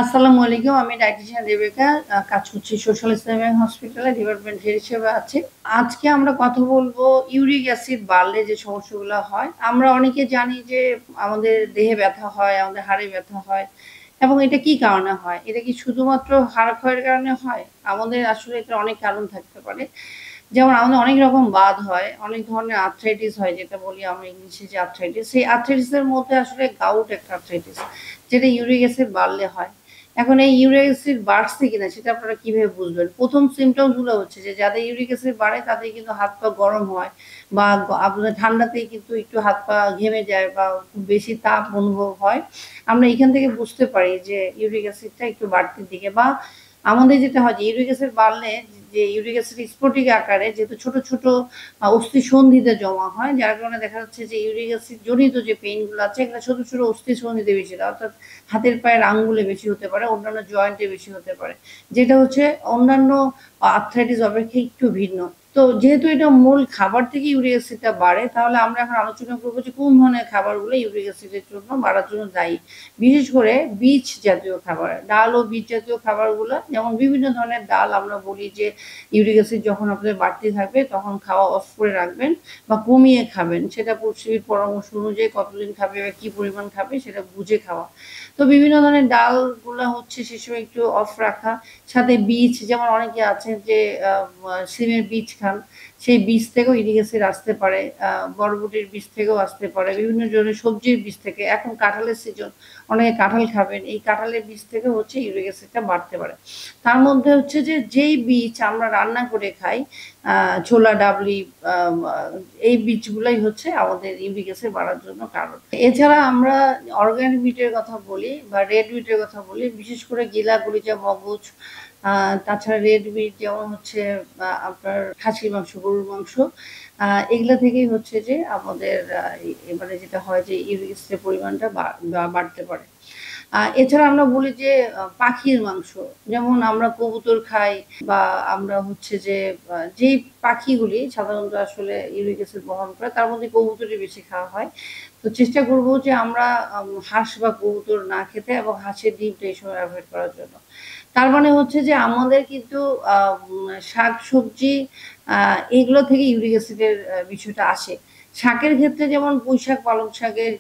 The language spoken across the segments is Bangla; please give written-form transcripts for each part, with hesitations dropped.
আসসালামু আলাইকুম। আমি ডায়েটিশিয়ান রেবেকা। কাজ করছি সোশ্যাল ইসলামিক হসপিটালে, ডিপার্টমেন্ট হেড হিসেবে আছি। আজকে আমরা কথা বলবো ইউরিক অ্যাসিড বাড়লে যে সমস্যাগুলো হয়। আমরা অনেকে জানি যে আমাদের দেহে ব্যথা হয়, আমাদের হাড়ে ব্যথা হয় এবং এটা কি কারণে হয়? এটা কি শুধুমাত্র হাড় ক্ষয়ের কারণে হয়? আমাদের আসলে এটার অনেক কারণ থাকতে পারে। যেমন আমাদের অনেক রকম বাত হয়, অনেক ধরনের আর্থ্রাইটিস হয় যেটা বলি আমরা ইংলিশে যে আর্থ্রাইটিস। সেই আর্থ্রাইটিস এর মধ্যে আসলে গাউট একটা আর্থ্রাইটিস যেটা ইউরিক অ্যাসিড বাড়লে হয়। এখন এই ইউরিক অ্যাসিড বাড়ছে কিনা সেটা আপনারা কিভাবে বুঝবেন? ১ম সিম্পটমস গুলো হচ্ছে যে যাদের ইউরিক অ্যাসিড বাড়ে তাদের কিন্তু হাত পা গরম হয় বা আপনার ঠান্ডাতেই কিন্তু একটু হাত পা ঘেমে যায় বা খুব বেশি তাপ অনুভব হয়। আমরা এখান থেকে বুঝতে পারি যে ইউরিক অ্যাসিডটা একটু বাড়তির দিকে বা আমাদের যেটা হয় যে ইউরিক অ্যাসিড বাড়লে যে ইউরিক অ্যাসিড স্ফটিক আকারে যেহেতু ছোট, ছোট অস্থিসন্ধিতে জমা হয় যার কারণে দেখা যাচ্ছে যে ইউরিক অ্যাসিড জনিত যে পেইন গুলো আছে এগুলো ছোট, ছোট অস্থিসন্ধিতে বেশি হয়। অর্থাৎ হাতের পায়ের আঙ্গুলে বেশি হতে পারে, অন্যান্য জয়েন্টে বেশি হতে পারে। যেটা হচ্ছে অন্যান্য আর্থ্রাইটিস অপেক্ষা একটু ভিন্ন। তো যেহেতু এটা মূল খাবার থেকে ইউরিক অ্যাসিডটা বাড়ে তাহলে আমরা এখন আলোচনা করব যে কোন ধরনের খাবারগুলো ইউরিক অ্যাসিডের জন্য বাড়ার জন্য দায়ী। বিশেষ করে বীজ জাতীয় খাবার, ডাল ও বীজ জাতীয় খাবারগুলো যেমন বিভিন্ন ধরনের ডাল আমরা বলি যে ইউরিক অ্যাসিড যখন আপনাদের বাড়তি থাকবে তখন খাওয়া অফ করে রাখবেন বা কমিয়ে খাবেন। সেটা পুষ্টিবিদ পরামর্শ অনুযায়ী কতদিন খাবে বা কি পরিমাণ খাবে সেটা বুঝে খাওয়া। তো বিভিন্ন ধরনের ডালগুলা হচ্ছে সে সময় একটু অফ রাখা। সাথে বীজ যেমন অনেকে আছেন যে সিমের বীজ খান, সেই বীজ থেকেও ইউরিক অ্যাসিড আসতে পারে। বরবটির বীজ থেকেও আসতে পারে। বিভিন্ন ধরনের সবজির বীজ থেকে। এখন কাঁঠালের সিজন, অনেকে কাঁঠাল খাবেন। এই কাঁঠালের বীজ থেকেও হচ্ছে ইউরিক অ্যাসিডটা বাড়তে পারে। তার মধ্যে হচ্ছে যে যেই বীজ আমরা রান্না করে খাই, ছোলা ডাবলি, এই বীজগুলাই হচ্ছে আমাদের ইউরিক অ্যাসিড বাড়ার জন্য কারণ। এছাড়া আমরা অর্গানিক মিটের কথা বলি বা রেড মিটের কথা বলি, বিশেষ করে গিলা, গলিচা, মগজ, তাছাড়া রেড মিট যেমন হচ্ছে আপনার খাসির মাংস, গরুর মাংস, এগুলা থেকেই হচ্ছে যে আমাদের মানে যেটা হয় যে ইউরিক অ্যাসিডের পরিমাণটা বাড়তে পারে। এছাড়া আমরা বলি যে পাখির মাংস, যেমন আমরা কবুতর খাই বা আমরা হচ্ছে যে যেই পাখিগুলি সাধারণত আসলে ইউরিক অ্যাসিড বহন করে তার মধ্যে কবুতরই বেশি খাওয়া হয়। তো চেষ্টা করব যে আমরা হাঁস বা কবুতর না খেতে এবং হাঁসের ডিমটা এই সময় এভয়েড করার জন্য। তার মানে হচ্ছে যে আমাদের কিন্তু শাক-সবজি এগুলো থেকে ইউরিক অ্যাসিডের বিষয়টা আসে। শাকের ক্ষেত্রে যেমন পুঁইশাক, পালং শাকের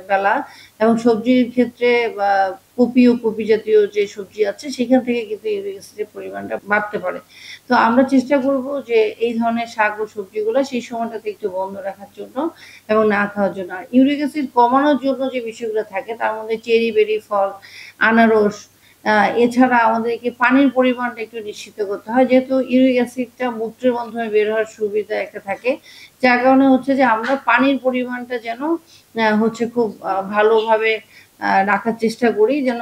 বেলা এবং সবজির ক্ষেত্রে কপি ও কপি জাতীয় যে সবজি আছে সেখান থেকে কিন্তু ইউরিক অ্যাসিডের পরিমাণটা বাড়তে পারে। তো আমরা চেষ্টা করব যে এই ধরনের শাক ও সবজিগুলো সেই সময়টাতে একটু বন্ধ রাখার জন্য এবং না খাওয়ার জন্য। আর ইউরিক অ্যাসিড কমানোর জন্য যে বিষয়গুলো থাকে তার মধ্যে চেরি বেরি ফল, আনারস, এছাড়া আমাদেরকে পানির পরিমাণটা একটু নিশ্চিত করতে হয়। যেহেতু ইউরিক অ্যাসিডটা মূত্রের মাধ্যমে বের হওয়ার সুবিধা একটা থাকে। যার কারণে হচ্ছে যে আমরা পানির পরিমাণটা যেন হচ্ছে খুব ভালোভাবে রাখার চেষ্টা করি যেন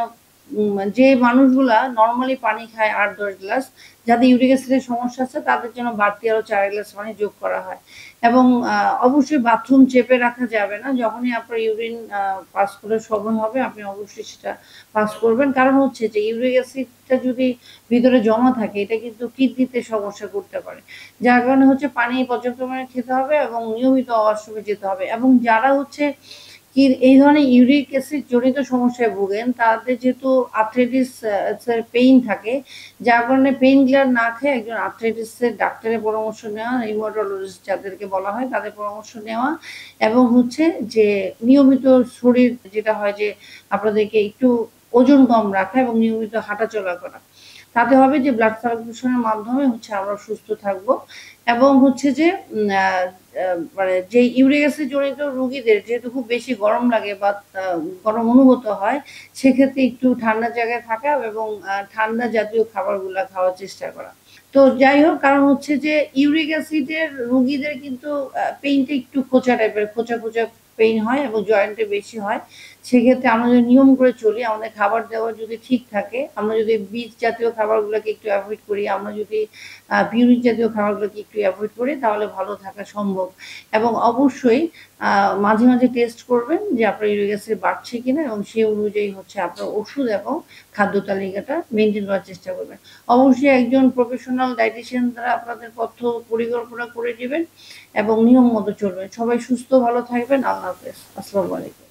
যে মানুষগুলা নরমালি পানি খায় ৮-১০ গ্লাস, যাদের ইউরিক অ্যাসিডের সমস্যা আছে তাদের জন্য বাড়তি আরো ৪ গ্লাস পানি যোগ করা হয়। এবং অবশ্যই বাথরুম চেপে রাখা যাবে না। যখনই আপনার ইউরিন পাস করার সময় হবে আপনি অবশ্যই সেটা পাস করবেন। কারণ হচ্ছে যে ইউরিক অ্যাসিডটা যদি ভিতরে জমা থাকে এটা কিন্তু কিডনিতে সমস্যা করতে পারে। যার কারণে হচ্ছে পানি পর্যাপ্ত পরিমাণে খেতে হবে এবং নিয়মিত ওয়াশরুমে যেতে হবে। এবং যারা হচ্ছে এই ধরনের ইউরিক অ্যাসিড জনিত সমস্যায় ভোগেন তাদের যেহেতু আর্থ্রাইটিস এর পেইন থাকে, যার কারণে পেইন কিলার না খেয়ে একজন আর্থ্রাইটিসের ডাক্তারের পরামর্শ নেওয়া, রিউমাটোলজিস্ট যাদেরকে বলা হয় তাদের পরামর্শ নেওয়া এবং হচ্ছে যে নিয়মিত শরীর যেটা হয় যে আপনাদেরকে একটু ওজন কম রাখা এবং নিয়মিত হাঁটাচলা করা। তাতে হবে যে ব্লাড সার্কুলেশনের মাধ্যমে হচ্ছে আমরা সুস্থ থাকবো এবং হচ্ছে যে মানে যে ইউরিক অ্যাসিড জনিত রোগীদের যেহেতু খুব বেশি গরম লাগে বা গরম অনুভূত হয় সেক্ষেত্রে একটু ঠান্ডা জায়গায় থাকা এবং ঠান্ডা জাতীয় খাবারগুলা খাওয়ার চেষ্টা করা। তো যাই হোক, কারণ হচ্ছে যে ইউরিক অ্যাসিডের রোগীদের কিন্তু পেইনটা একটু খোঁচা টাইপের, খোঁচা, খোঁচা পেইন হয় এবং জয়েন্টে বেশি হয়। সেক্ষেত্রে আমরা যদি নিয়ম করে চলি, আমাদের খাবার-দাবার যদি ঠিক থাকে, আমরা যদি বীজ জাতীয় খাবারগুলোকে একটু এভয়েড করি, আমরা যদি পিউরিক জাতীয় খাবারগুলোকে একটু এভয়েড করি তাহলে ভালো থাকা সম্ভব। এবং অবশ্যই মাঝে, মাঝে টেস্ট করবেন যে আপনার ইউরিক অ্যাসিড বাড়ছে কিনা এবং সেই অনুযায়ী হচ্ছে আপনার ওষুধ এবং খাদ্য তালিকাটা মেইনটেইন করার চেষ্টা করবেন। অবশ্যই একজন প্রফেশনাল ডায়েটিশিয়ান দ্বারা আপনাদের পথ্য পরিকল্পনা করে দিবেন এবং নিয়ম মতো চলবেন। সবাই সুস্থ ভালো থাকবেন। আল্লাহ হাফেজ। আসসালামু আলাইকুম।